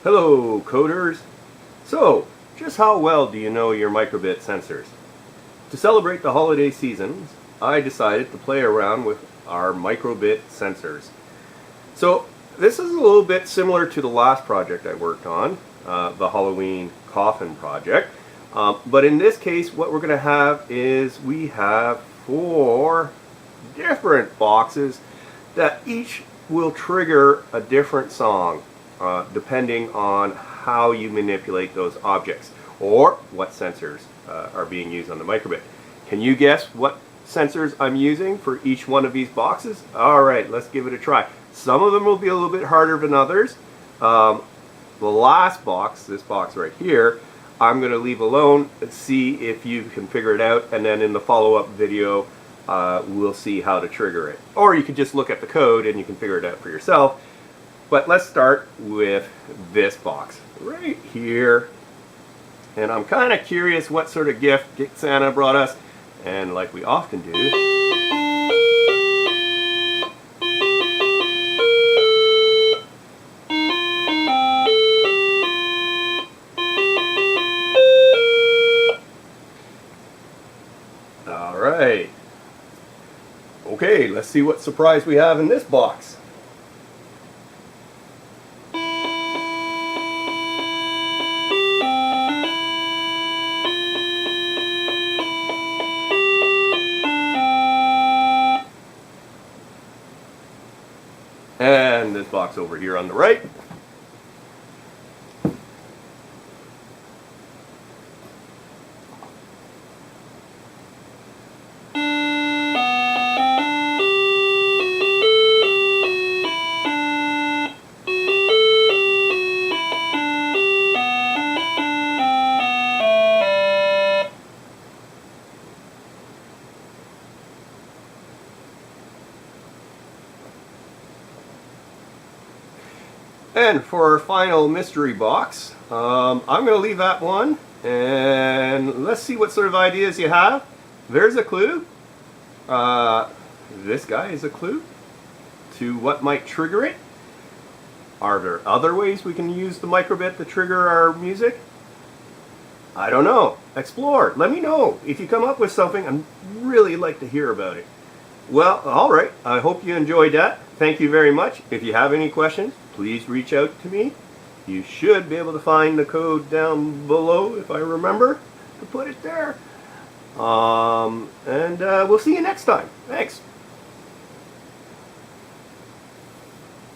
Hello, coders! So, just how well do you know your microbit sensors? To celebrate the holiday seasons, I decided to play around with our microbit sensors. So, this is a little bit similar to the last project I worked on, the Halloween coffin project. But in this case, what we're going to have is we have 4 different boxes that each will trigger a different song. Depending on how you manipulate those objects or what sensors are being used on the microbit. Can you guess what sensors I'm using for each one of these boxes? Alright, let's give it a try. Some of them will be a little bit harder than others. The last box, this box right here, I'm going to leave alone and see if you can figure it out, and then in the follow-up video we'll see how to trigger it. Or you can just look at the code and you can figure it out for yourself. But let's start with this box right here. And I'm kind of curious what sort of gift Santa brought us. And like we often do, all right. Okay, let's see what surprise we have in this box. And this box over here on the right. And for our final mystery box, I'm going to leave that one, and let's see what sort of ideas you have. There's a clue. This guy is a clue to what might trigger it. Are there other ways we can use the microbit to trigger our music? I don't know. Explore. Let me know if you come up with something. I'd really like to hear about it. Well, alright, I hope you enjoyed that. Thank you very much. If you have any questions, please reach out to me. You should be able to find the code down below if I remember to put it there. And we'll see you next time. Thanks.